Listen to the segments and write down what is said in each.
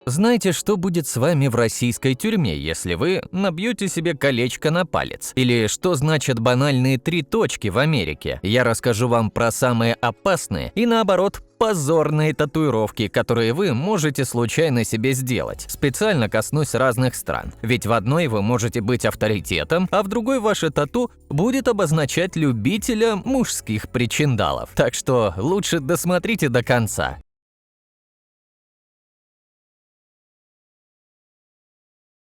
Знаете, что будет с вами в российской тюрьме, если вы набьете себе колечко на палец? Или что значат банальные 3 точки в Америке? Я расскажу вам про самые опасные и, наоборот, позорные татуировки, которые вы можете случайно себе сделать. Специально коснусь разных стран. Ведь в одной вы можете быть авторитетом, а в другой ваше тату будет обозначать любителя мужских причиндалов. Так что лучше досмотрите до конца.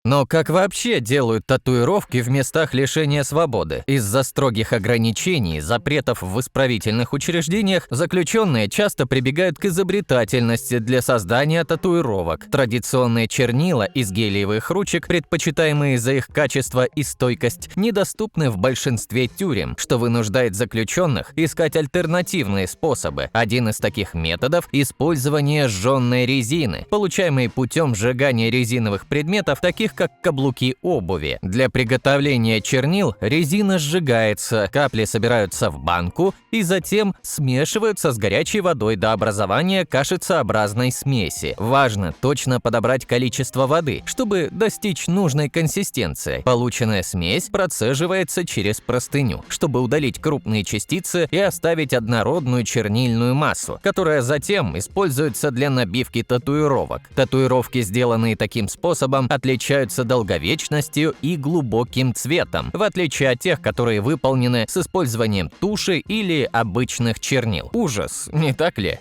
Но как вообще делают татуировки в местах лишения свободы? Из-за строгих ограничений, запретов в исправительных учреждениях, заключенные часто прибегают к изобретательности для создания татуировок. Традиционные чернила из гелиевых ручек, предпочитаемые за их качество и стойкость, недоступны в большинстве тюрем, что вынуждает заключенных искать альтернативные способы. Один из таких методов – использование сжженной резины, получаемой путем сжигания резиновых предметов, таких как каблуки обуви. Для приготовления чернил резина сжигается, капли собираются в банку и затем смешиваются с горячей водой до образования кашицеобразной смеси. Важно точно подобрать количество воды, чтобы достичь нужной консистенции. Полученная смесь процеживается через простыню, чтобы удалить крупные частицы и оставить однородную чернильную массу, которая затем используется для набивки татуировок. Татуировки, сделанные таким способом, отличаются долговечностью и глубоким цветом, в отличие от тех, которые выполнены с использованием туши или обычных чернил. Ужас, не так ли?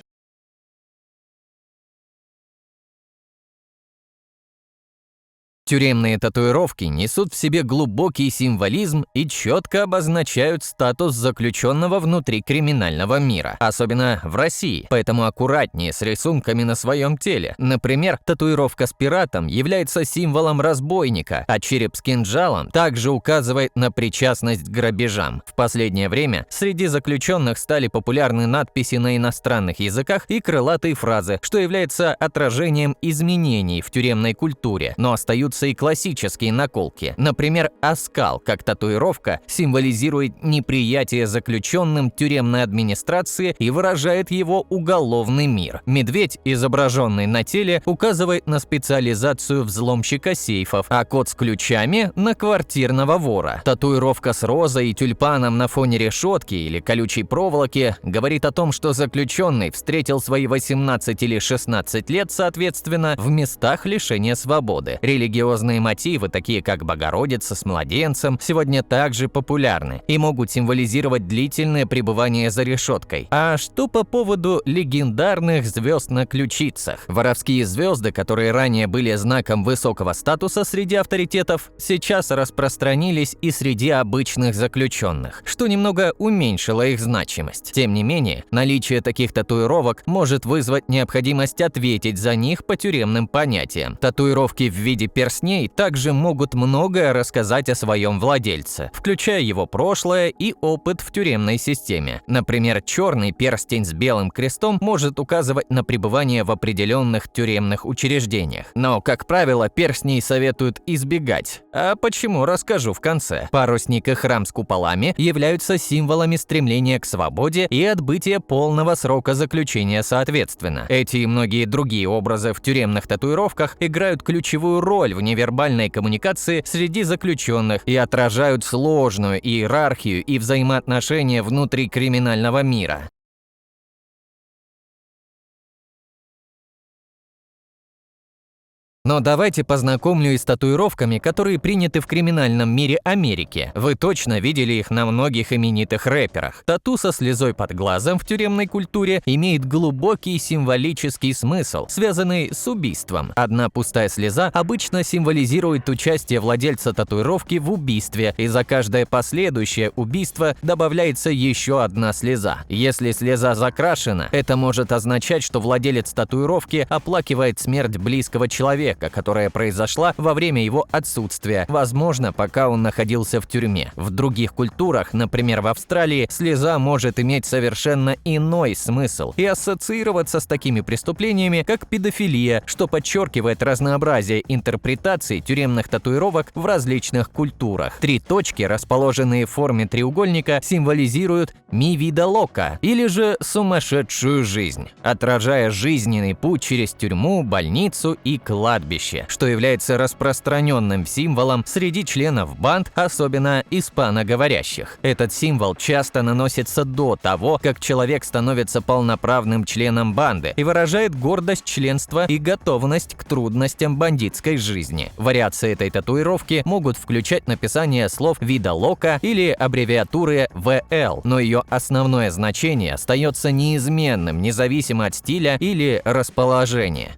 Тюремные татуировки несут в себе глубокий символизм и четко обозначают статус заключенного внутри криминального мира, особенно в России, поэтому аккуратнее с рисунками на своем теле. Например, татуировка с пиратом является символом разбойника, а череп с кинжалом также указывает на причастность к грабежам. В последнее время среди заключенных стали популярны надписи на иностранных языках и крылатые фразы, что является отражением изменений в тюремной культуре, но остаются и классические наколки. Например, оскал, как татуировка, символизирует неприятие заключенным тюремной администрации и выражает его уголовный мир. Медведь, изображенный на теле, указывает на специализацию взломщика сейфов, а кот с ключами – на квартирного вора. Татуировка с розой и тюльпаном на фоне решетки или колючей проволоки говорит о том, что заключенный встретил свои 18 или 16 лет, соответственно, в местах лишения свободы. Религиозные мотивы, такие как Богородица с младенцем, сегодня также популярны и могут символизировать длительное пребывание за решеткой. А что по поводу легендарных звезд на ключицах? Воровские звезды, которые ранее были знаком высокого статуса среди авторитетов, сейчас распространились и среди обычных заключенных, что немного уменьшило их значимость. Тем не менее, наличие таких татуировок может вызвать необходимость ответить за них по тюремным понятиям. Татуировки в виде перстней также могут многое рассказать о своем владельце, включая его прошлое и опыт в тюремной системе. Например, черный перстень с белым крестом может указывать на пребывание в определенных тюремных учреждениях. Но, как правило, перстней советуют избегать. А почему, расскажу в конце. Парусник и храм с куполами являются символами стремления к свободе и отбытия полного срока заключения соответственно. Эти и многие другие образы в тюремных татуировках играют ключевую роль в невербальной коммуникации среди заключенных и отражают сложную иерархию и взаимоотношения внутри криминального мира. Но давайте познакомлю и с татуировками, которые приняты в криминальном мире Америки. Вы точно видели их на многих именитых рэперах. Тату со слезой под глазом в тюремной культуре имеет глубокий символический смысл, связанный с убийством. Одна пустая слеза обычно символизирует участие владельца татуировки в убийстве, и за каждое последующее убийство добавляется еще одна слеза. Если слеза закрашена, это может означать, что владелец татуировки оплакивает смерть близкого человека, человека, которая произошла во время его отсутствия, возможно, пока он находился в тюрьме. В других культурах, например, в Австралии, слеза может иметь совершенно иной смысл и ассоциироваться с такими преступлениями, как педофилия, что подчеркивает разнообразие интерпретаций тюремных татуировок в различных культурах. 3 точки, расположенные в форме треугольника, символизируют «ми вида лока» или же «сумасшедшую жизнь», отражая жизненный путь через тюрьму, больницу и кладбище, что является распространенным символом среди членов банд, особенно испаноговорящих. Этот символ часто наносится до того, как человек становится полноправным членом банды и выражает гордость членства и готовность к трудностям бандитской жизни. Вариации этой татуировки могут включать написание слов вида лока или аббревиатуры ВЛ, но ее основное значение остается неизменным, независимо от стиля или расположения.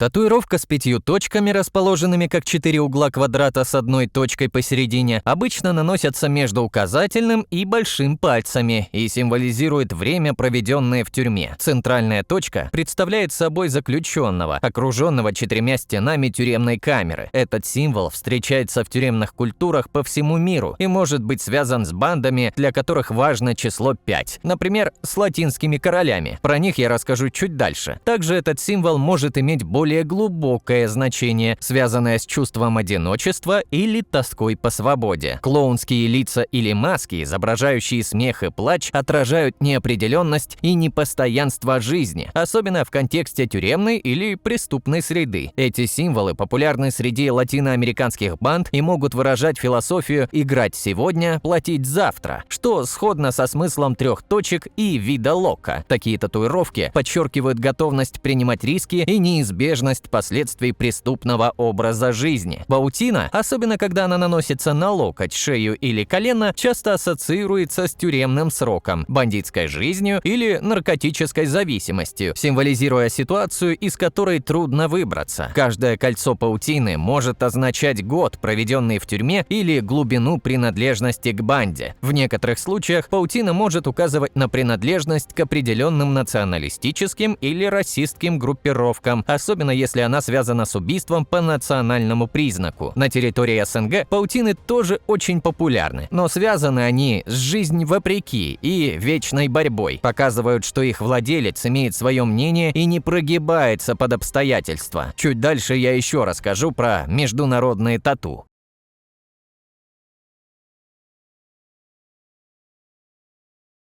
Татуировка с 5 точками, расположенными как 4 угла квадрата с одной точкой посередине, обычно наносятся между указательным и большим пальцами и символизирует время, проведенное в тюрьме. Центральная точка представляет собой заключенного, окруженного 4 стенами тюремной камеры. Этот символ встречается в тюремных культурах по всему миру и может быть связан с бандами, для которых важно число 5. Например, с латинскими королями. Про них я расскажу чуть дальше. Также этот символ может иметь более глубокое значение, связанное с чувством одиночества или тоской по свободе. Клоунские лица или маски, изображающие смех и плач, отражают неопределенность и непостоянство жизни, особенно в контексте тюремной или преступной среды. Эти символы популярны среди латиноамериканских банд и могут выражать философию «играть сегодня, платить завтра», что сходно со смыслом 3 точек и вида лока. Такие татуировки подчеркивают готовность принимать риски и неизбежность последствий преступного образа жизни. Паутина, особенно когда она наносится на локоть, шею или колено, часто ассоциируется с тюремным сроком, бандитской жизнью или наркотической зависимостью, символизируя ситуацию, из которой трудно выбраться. Каждое кольцо паутины может означать год, проведенный в тюрьме, или глубину принадлежности к банде. В некоторых случаях паутина может указывать на принадлежность к определенным националистическим или расистским группировкам, особенно если она связана с убийством по национальному признаку. На территории СНГ паутины тоже очень популярны, но связаны они с жизнью вопреки и вечной борьбой, показывают, что их владелец имеет свое мнение и не прогибается под обстоятельства. Чуть дальше я еще расскажу про международные тату.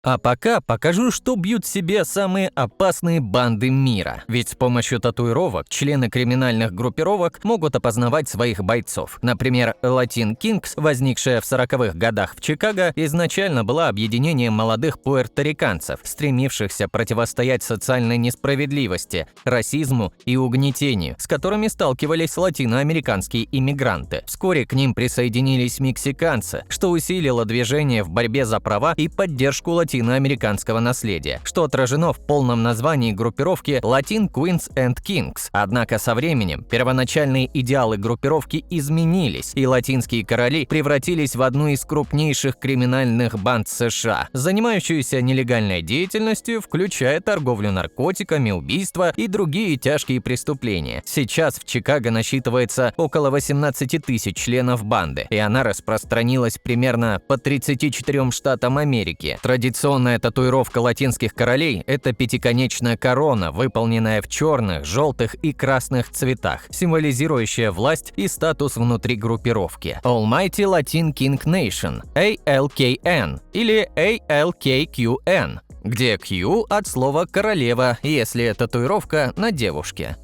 А пока покажу, что бьют себе самые опасные банды мира. Ведь с помощью татуировок члены криминальных группировок могут опознавать своих бойцов. Например, Latin Kings, возникшая в 40-х годах в Чикаго, изначально была объединением молодых пуэрториканцев, стремившихся противостоять социальной несправедливости, расизму и угнетению, с которыми сталкивались латиноамериканские иммигранты. Вскоре к ним присоединились мексиканцы, что усилило движение в борьбе за права и поддержку латиноамериканского наследия, что отражено в полном названии группировки Latin Queens and Kings. Однако со временем первоначальные идеалы группировки изменились, и латинские короли превратились в одну из крупнейших криминальных банд США, занимающуюся нелегальной деятельностью, включая торговлю наркотиками, убийства и другие тяжкие преступления. Сейчас в Чикаго насчитывается около 18 тысяч членов банды, и она распространилась примерно по 34 штатам Америки. Традиционная татуировка латинских королей – это пятиконечная корона, выполненная в черных, желтых и красных цветах, символизирующая власть и статус внутри группировки. Almighty Latin King Nation – ALKN или ALKQN, где Q от слова «королева», если татуировка на девушке.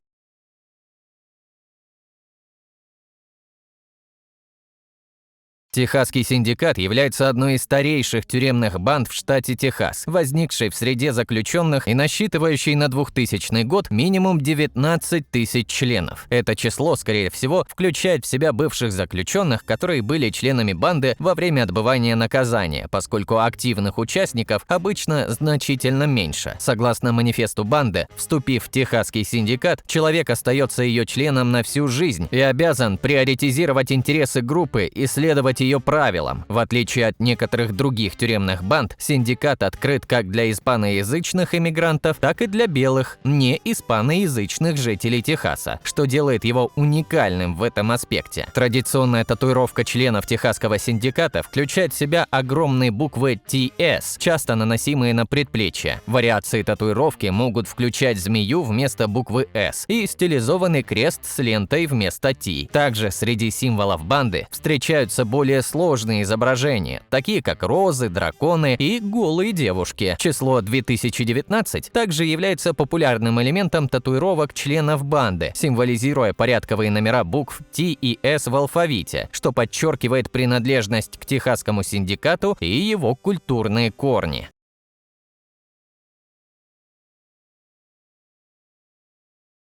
Техасский синдикат является одной из старейших тюремных банд в штате Техас, возникшей в среде заключенных и насчитывающей на 2000 год минимум 19 тысяч членов. Это число, скорее всего, включает в себя бывших заключенных, которые были членами банды во время отбывания наказания, поскольку активных участников обычно значительно меньше. Согласно манифесту банды, вступив в Техасский синдикат, человек остается ее членом на всю жизнь и обязан приоритизировать интересы группы и следовать ее ее правилам. В отличие от некоторых других тюремных банд, синдикат открыт как для испаноязычных иммигрантов, так и для белых, не испаноязычных жителей Техаса, что делает его уникальным в этом аспекте. Традиционная татуировка членов техасского синдиката включает в себя огромные буквы TS, часто наносимые на предплечье. Вариации татуировки могут включать змею вместо буквы S и стилизованный крест с лентой вместо T. Также среди символов банды встречаются более сложные изображения, такие как розы, драконы и голые девушки. Число 2019 также является популярным элементом татуировок членов банды, символизируя порядковые номера букв T и S в алфавите, что подчеркивает принадлежность к техасскому синдикату и его культурные корни.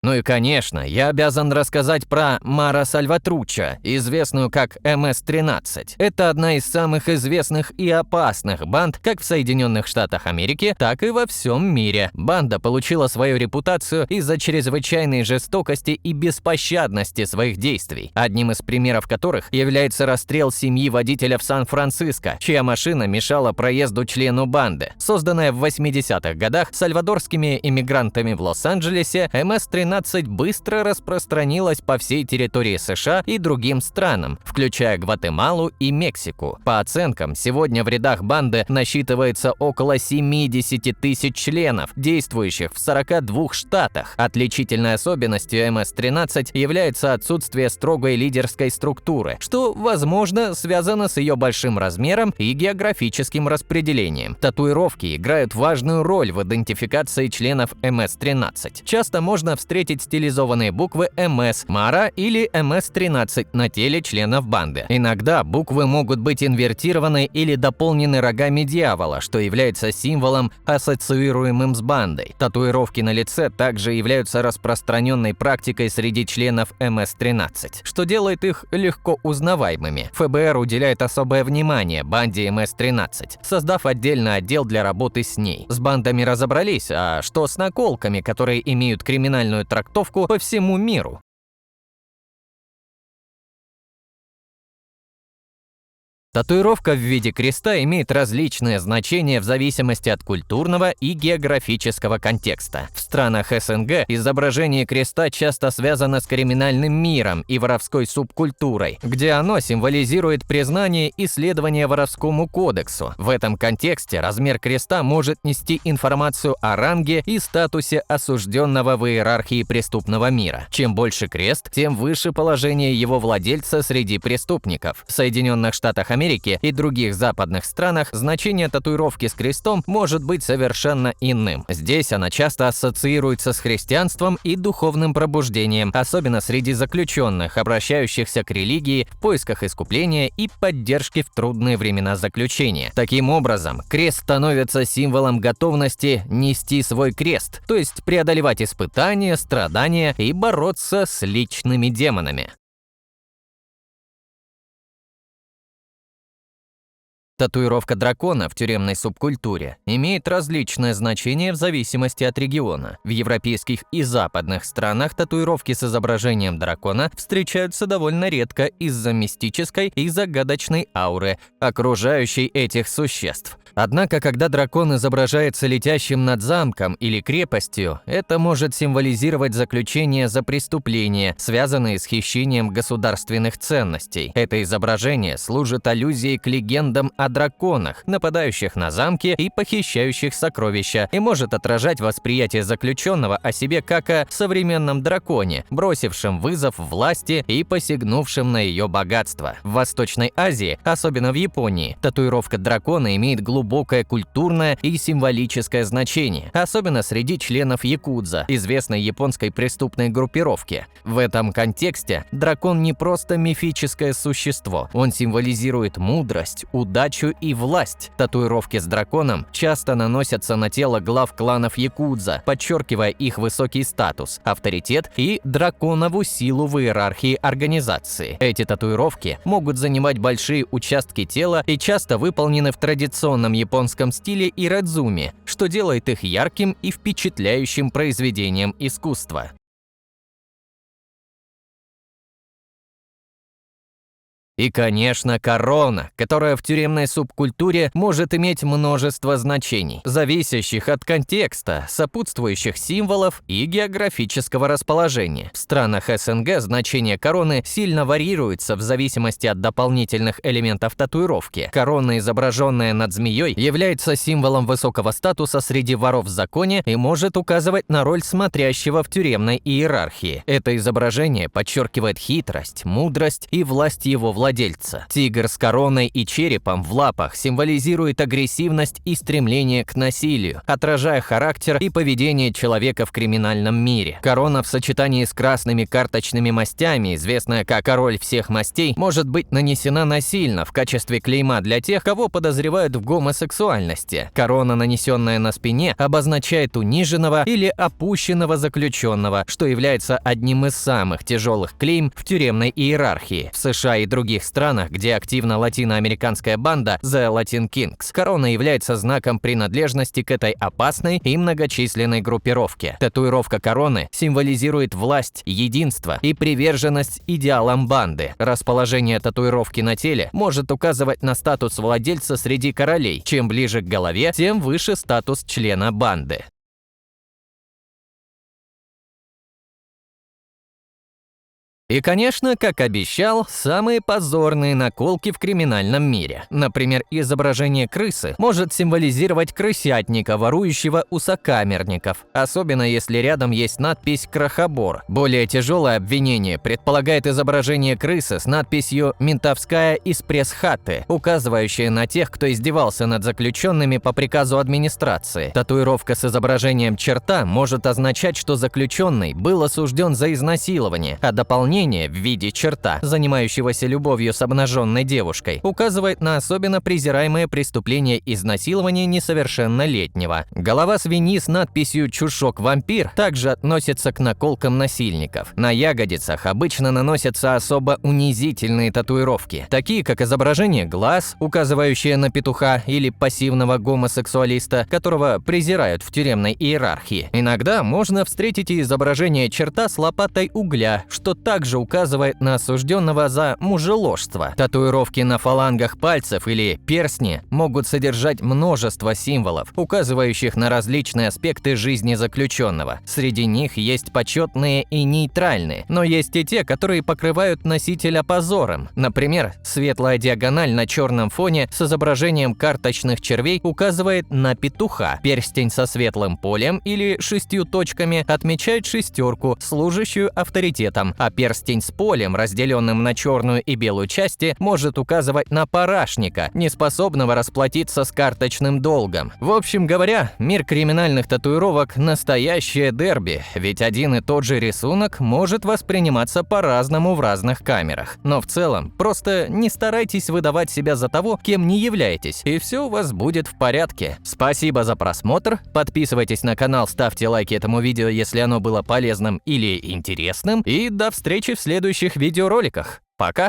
Ну и, конечно, я обязан рассказать про Мара Сальватруччо, известную как МС-13. Это одна из самых известных и опасных банд как в Соединенных Штатах Америки, так и во всем мире. Банда получила свою репутацию из-за чрезвычайной жестокости и беспощадности своих действий, одним из примеров которых является расстрел семьи водителя в Сан-Франциско, чья машина мешала проезду члену банды. Созданная в 80-х годах сальвадорскими иммигрантами в Лос-Анджелесе, МС-13 быстро распространилась по всей территории США и другим странам, включая Гватемалу и Мексику. По оценкам, сегодня в рядах банды насчитывается около 70 тысяч членов, действующих в 42 штатах. Отличительной особенностью МС-13 является отсутствие строгой лидерской структуры, что, возможно, связано с ее большим размером и географическим распределением. Татуировки играют важную роль в идентификации членов МС-13. Часто можно встретить стилизованные буквы МС, Мара или МС-13 на теле членов банды. Иногда буквы могут быть инвертированы или дополнены рогами дьявола, что является символом, ассоциируемым с бандой. Татуировки на лице также являются распространенной практикой среди членов МС-13, что делает их легко узнаваемыми. ФБР уделяет особое внимание банде МС-13, создав отдельный отдел для работы с ней. С бандами разобрались, а что с наколками, которые имеют криминальную трактовку по всему миру? Татуировка в виде креста имеет различные значения в зависимости от культурного и географического контекста. В странах СНГ изображение креста часто связано с криминальным миром и воровской субкультурой, где оно символизирует признание и следование воровскому кодексу. В этом контексте размер креста может нести информацию о ранге и статусе осужденного в иерархии преступного мира. Чем больше крест, тем выше положение его владельца среди преступников. В Соединенных Штатах Америки и других западных странах значение татуировки с крестом может быть совершенно иным. Здесь она часто ассоциируется с христианством и духовным пробуждением, особенно среди заключенных, обращающихся к религии в поисках искупления и поддержки в трудные времена заключения. Таким образом, крест становится символом готовности нести свой крест, то есть преодолевать испытания, страдания и бороться с личными демонами. Татуировка дракона в тюремной субкультуре имеет различное значение в зависимости от региона. В европейских и западных странах татуировки с изображением дракона встречаются довольно редко из-за мистической и загадочной ауры, окружающей этих существ. Однако, когда дракон изображается летящим над замком или крепостью, это может символизировать заключение за преступления, связанные с хищением государственных ценностей. Это изображение служит аллюзией к легендам о драконах, нападающих на замки и похищающих сокровища, и может отражать восприятие заключенного о себе как о современном драконе, бросившем вызов власти и посягнувшем на ее богатство. В Восточной Азии, особенно в Японии, татуировка дракона имеет глубокое культурное и символическое значение, особенно среди членов якудза, известной японской преступной группировки. В этом контексте дракон не просто мифическое существо, он символизирует мудрость, удачу и власть. Татуировки с драконом часто наносятся на тело глав кланов якудза, подчеркивая их высокий статус, авторитет и драконову силу в иерархии организации. Эти татуировки могут занимать большие участки тела и часто выполнены в традиционном японском стиле ирадзуми, что делает их ярким и впечатляющим произведением искусства. И, конечно, корона, которая в тюремной субкультуре может иметь множество значений, зависящих от контекста, сопутствующих символов и географического расположения. В странах СНГ значение короны сильно варьируется в зависимости от дополнительных элементов татуировки. Корона, изображенная над змеей, является символом высокого статуса среди воров в законе и может указывать на роль смотрящего в тюремной иерархии. Это изображение подчеркивает хитрость, мудрость и власть его владельца. Тигр с короной и черепом в лапах символизирует агрессивность и стремление к насилию, отражая характер и поведение человека в криминальном мире. Корона в сочетании с красными карточными мастями, известная как король всех мастей, может быть нанесена насильно в качестве клейма для тех, кого подозревают в гомосексуальности. Корона, нанесенная на спине, обозначает униженного или опущенного заключенного, что является одним из самых тяжелых клейм в тюремной иерархии. В США и других странах, где активна латиноамериканская банда The Latin Kings, корона является знаком принадлежности к этой опасной и многочисленной группировке. Татуировка короны символизирует власть, единство и приверженность идеалам банды. Расположение татуировки на теле может указывать на статус владельца среди королей. Чем ближе к голове, тем выше статус члена банды. И, конечно, как обещал, самые позорные наколки в криминальном мире. Например, изображение крысы может символизировать крысятника, ворующего у сокамерников, особенно если рядом есть надпись «Крохобор». Более тяжелое обвинение предполагает изображение крысы с надписью «Ментовская из пресс-хаты», указывающая на тех, кто издевался над заключенными по приказу администрации. Татуировка с изображением черта может означать, что заключенный был осужден за изнасилование, а дополнение в виде черта, занимающегося любовью с обнаженной девушкой, указывает на особенно презираемое преступление изнасилования несовершеннолетнего. Голова свиньи с надписью «Чушок-вампир» также относится к наколкам насильников. На ягодицах обычно наносятся особо унизительные татуировки, такие как изображение глаз, указывающее на петуха или пассивного гомосексуалиста, которого презирают в тюремной иерархии. Иногда можно встретить и изображение черта с лопатой угля, что также указывает на осужденного за мужеложство. Татуировки на фалангах пальцев или перстни могут содержать множество символов, указывающих на различные аспекты жизни заключенного. Среди них есть почетные и нейтральные, но есть и те, которые покрывают носителя позором. Например, светлая диагональ на черном фоне с изображением карточных червей указывает на петуха. Перстень со светлым полем или 6 точками отмечает шестерку, служащую авторитетом, а перстень с полем, разделенным на черную и белую части, может указывать на парашника, неспособного расплатиться с карточным долгом. В общем говоря, мир криминальных татуировок – настоящее дерби, ведь один и тот же рисунок может восприниматься по-разному в разных камерах. Но в целом, просто не старайтесь выдавать себя за того, кем не являетесь, и все у вас будет в порядке. Спасибо за просмотр, подписывайтесь на канал, ставьте лайки этому видео, если оно было полезным или интересным, и до встречи в следующих видеороликах. Пока!